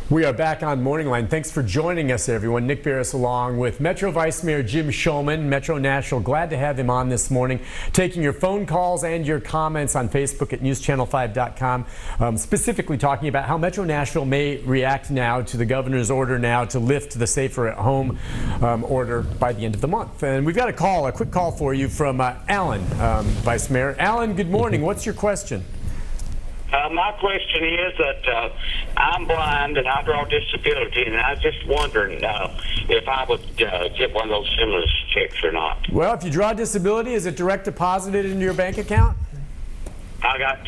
We are back on Morning Line. Thanks for joining us, everyone. Nick Barris along with Metro Vice-Mayor Jim Shulman, Metro National. Glad to have him on this morning, taking your phone calls and your comments on Facebook at newschannel5.com, specifically talking about how Metro Nashville may react now to the governor's order now to lift the safer at home order by the end of the month. And we've got a quick call for you from Alan, Vice Mayor. Alan, good morning. What's your question? My question is that I'm blind and I draw disability, and I was just wondering if I would get one of those stimulus checks or not. Well, if you draw disability, is it direct deposited into your bank account? I got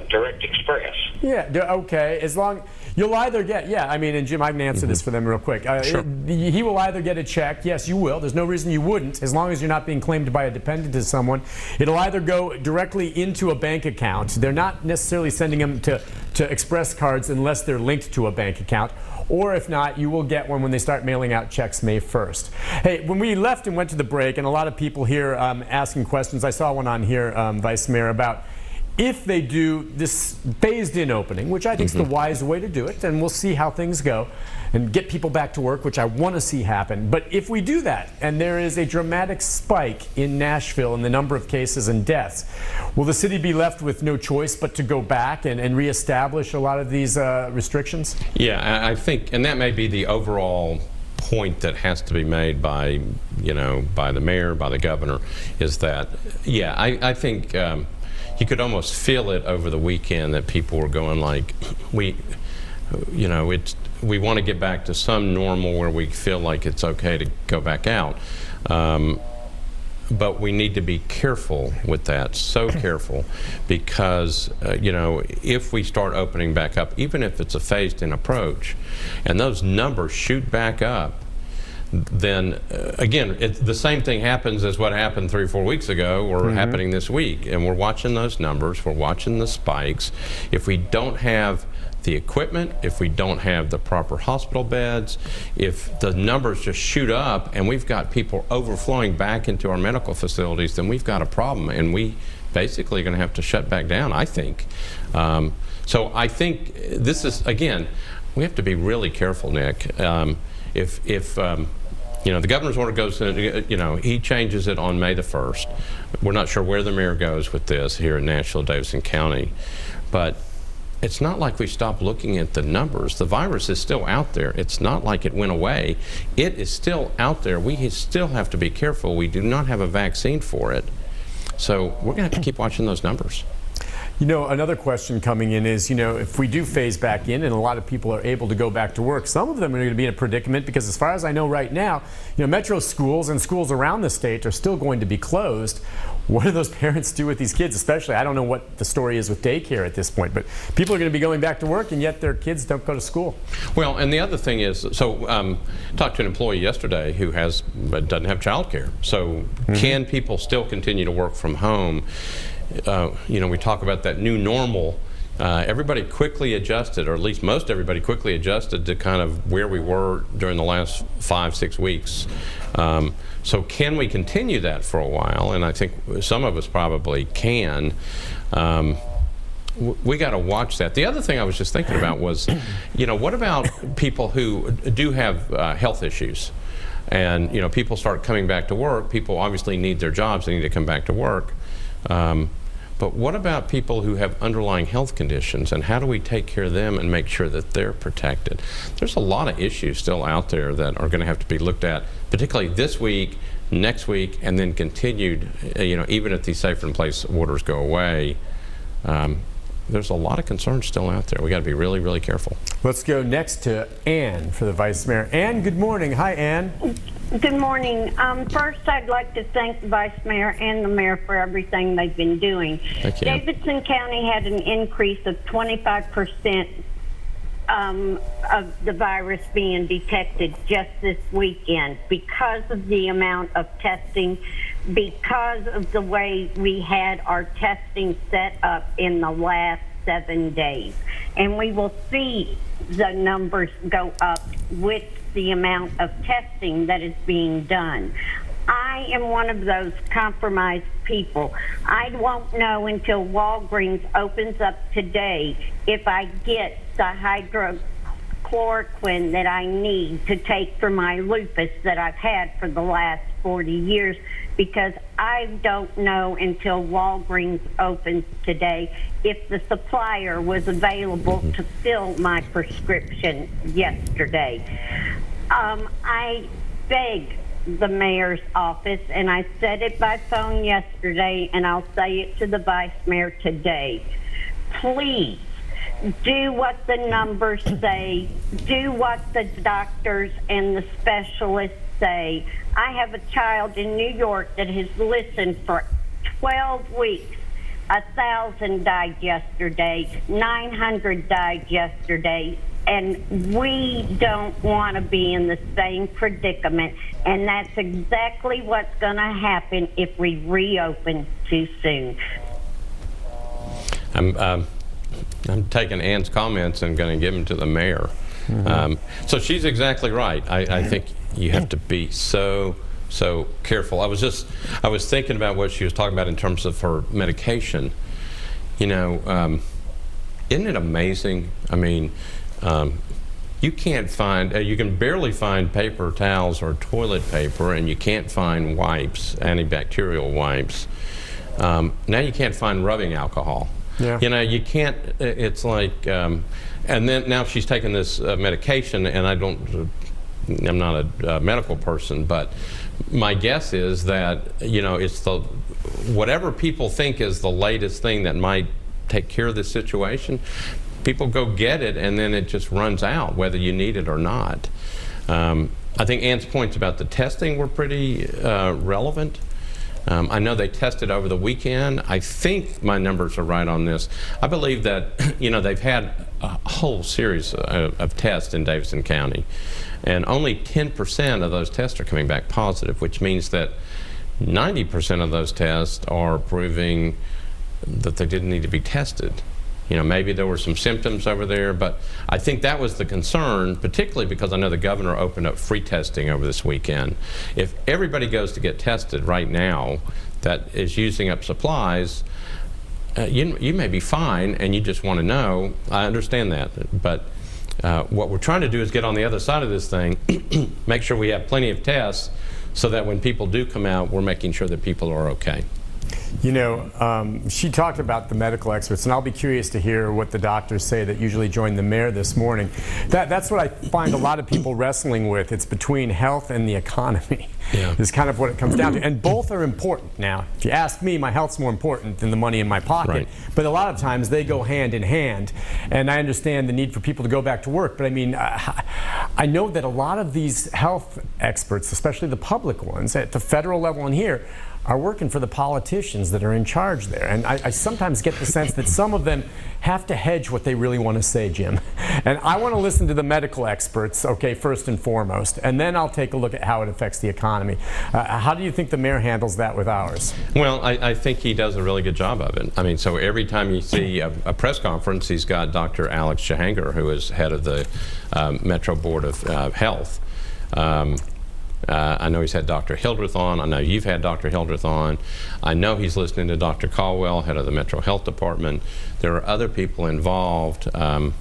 Direct Express. Yeah, okay. As long you'll either get, and Jim, I can answer this for them real quick. Sure. He will either get a check. Yes, you will. There's no reason you wouldn't, as long as you're not being claimed by a dependent to someone. It'll either go directly into a bank account. They're not necessarily sending them to express cards unless they're linked to a bank account. Or if not, you will get one when they start mailing out checks May 1st. Hey, when we left and went to the break, and a lot of people here asking questions, I saw one on here, Vice Mayor, about if they do this phased-in opening, which I think is the wise way to do it, and we'll see how things go, and get people back to work, which I want to see happen. But if we do that, and there is a dramatic spike in Nashville in the number of cases and deaths, will the city be left with no choice but to go back and reestablish a lot of these restrictions? Yeah, I think, and that may be the overall point that has to be made by, by the mayor, by the governor, is that, I think you could almost feel it over the weekend that people were going like, we want to get back to some normal where we feel like it's okay to go back out. But we need to be careful with that, so careful, because if we start opening back up, even if it's a phased-in approach, and those numbers shoot back up, then again, the same thing happens as what happened 3 or 4 weeks ago or happening this week. And we're watching those numbers, we're watching the spikes. If we don't have the equipment, if we don't have the proper hospital beds, if the numbers just shoot up and we've got people overflowing back into our medical facilities, then we've got a problem, and we basically are going to have to shut back down, I think. So I think this is, again, we have to be really careful, Nick. If the governor's order goes, he changes it on May the 1st. We're not sure where the mayor goes with this here in Nashville, Davidson County, but it's not like we stopped looking at the numbers. The virus is still out there. It's not like it went away. It is still out there. We still have to be careful. We do not have a vaccine for it. So we're going to have to keep watching those numbers. Another question coming in is, if we do phase back in and a lot of people are able to go back to work, some of them are going to be in a predicament because, as far as I know right now, metro schools and schools around the state are still going to be closed. What do those parents do with these kids? Especially, I don't know what the story is with daycare at this point, but people are going to be going back to work and yet their kids don't go to school. Well, and the other thing is, talked to an employee yesterday who doesn't have child care. So can people still continue to work from home? We talk about that new normal. Everybody quickly adjusted, or at least most everybody quickly adjusted to kind of where we were during the last 5-6 weeks. So can we continue that for a while? And I think some of us probably can. We got to watch that. The other thing I was just thinking about was, what about people who do have health issues? And, people start coming back to work. People obviously need their jobs. They need to come back to work. But what about people who have underlying health conditions, and how do we take care of them and make sure that they're protected? There's a lot of issues still out there that are going to have to be looked at, particularly this week, next week, and then continued, even if these safer-in-place orders go away. There's a lot of concerns still out there. We got to be really, really careful. Let's go next to Ann for the Vice Mayor. Ann, good morning. Hi, Ann. Good morning. First, I'd like to thank the Vice Mayor and the Mayor for everything they've been doing. Thank you. Davidson County had an increase of 25% of the virus being detected just this weekend because of the amount of testing, because of the way we had our testing set up in the last 7 days. And we will see the numbers go up with the amount of testing that is being done. I am one of those compromised people. I won't know until Walgreens opens up today if I get the chloroquine that I need to take for my lupus that I've had for the last 40 years, because I don't know until Walgreens opens today if the supplier was available to fill my prescription yesterday. I begged the mayor's office, and I said it by phone yesterday, and I'll say it to the vice mayor today. Please do what the numbers say. Do what the doctors and the specialists say. I have a child in New York that has listened for 12 weeks. 1,000 died yesterday. 900 died yesterday. And we don't want to be in the same predicament. And that's exactly what's going to happen if we reopen too soon. I'm taking Ann's comments and going to give them to the mayor. So she's exactly right. I think you have to be so careful. I was thinking about what she was talking about in terms of her medication. You know, isn't it amazing? I mean, you can't find, you can barely find paper towels or toilet paper, and you can't find wipes, antibacterial wipes. Now you can't find rubbing alcohol. Yeah. You know, you can't, it's like, and then now she's taking this medication, and I'm not a medical person, but my guess is that, you know, it's whatever people think is the latest thing that might take care of this situation, people go get it, and then it just runs out, whether you need it or not. I think Ann's points about the testing were pretty relevant. I know they tested over the weekend. I think my numbers are right on this. I believe that, you know, they've had a whole series of tests in Davidson County, and only 10% of those tests are coming back positive, which means that 90% of those tests are proving that they didn't need to be tested. You know, maybe there were some symptoms over there, but I think that was the concern, particularly because I know the governor opened up free testing over this weekend. If everybody goes to get tested right now that is using up supplies, you may be fine, and you just want to know. I understand that, but what we're trying to do is get on the other side of this thing, make sure we have plenty of tests so that when people do come out, we're making sure that people are okay. You know, she talked about the medical experts, and I'll be curious to hear what the doctors say that usually joined the mayor this morning. That's what I find a lot of people wrestling with. It's between health and the economy. Yeah. Is kind of what it comes down to. And both are important. Now, if you ask me, my health's more important than the money in my pocket. Right. But a lot of times they go hand in hand. And I understand the need for people to go back to work. But I mean, I know that a lot of these health experts, especially the public ones at the federal level and here, are working for the politicians that are in charge there. And I sometimes get the sense that some of them have to hedge what they really want to say, Jim. And I want to listen to the medical experts, okay, first and foremost, and then I'll take a look at how it affects the economy. How do you think the mayor handles that with ours? Well, I think he does a really good job of it. I mean, so every time you see a press conference, he's got Dr. Alex Shahanger, who is head of the Metro Board of Health. I know he's had Dr. Hildreth on. I know you've had Dr. Hildreth on. I know he's listening to Dr. Caldwell, head of the Metro Health Department. There are other people involved. I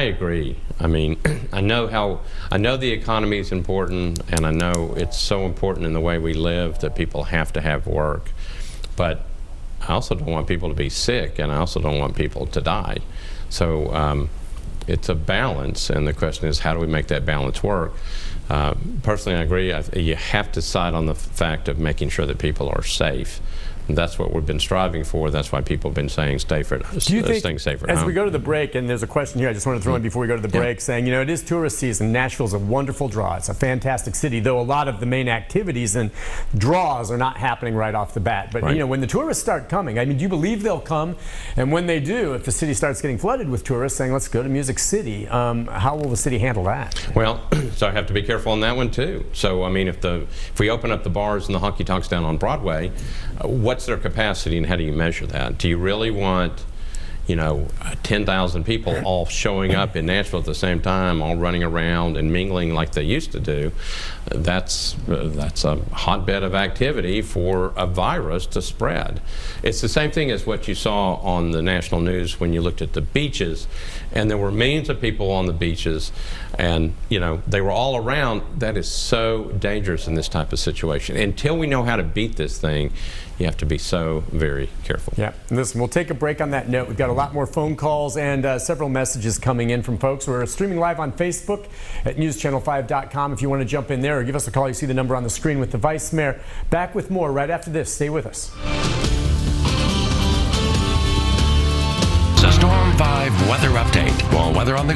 agree. I mean, I know the economy is important, and I know it's so important in the way we live that people have to have work. But I also don't want people to be sick, and I also don't want people to die. So it's a balance, and the question is, how do we make that balance work? Personally, I agree. You have to side on the fact of making sure that people are safe. And that's what we've been striving for. That's why people have been saying staying safe at home. As we go to the break, and there's a question here I just want to throw in before we go to the break, saying, you know, it is tourist season. Nashville's a wonderful draw. It's a fantastic city, though a lot of the main activities and draws are not happening right off the bat. But, you know, when the tourists start coming, I mean, do you believe they'll come? And when they do, if the city starts getting flooded with tourists saying, let's go to Music City, how will the city handle that? Well, so I have to be careful on that one, too. So, I mean, if we open up the bars and the honky tonks down on Broadway, what's their capacity, and how do you measure that? Do you really want, you know, 10,000 people all showing up in Nashville at the same time, all running around and mingling like they used to do? that's a hotbed of activity for a virus to spread. It's the same thing as what you saw on the national news when you looked at the beaches, and there were millions of people on the beaches, and they were all around. That is so dangerous in this type of situation. Until we know how to beat this thing, you have to be so very careful. Yeah, and listen, we'll take a break on that note. We've got a lot more phone calls and several messages coming in from folks. We're streaming live on Facebook at newschannel5.com if you want to jump in there, or give us a call. You see the number on the screen with the Vice Mayor. Back with more right after this. Stay with us. It's a Storm 5 weather update. More weather on the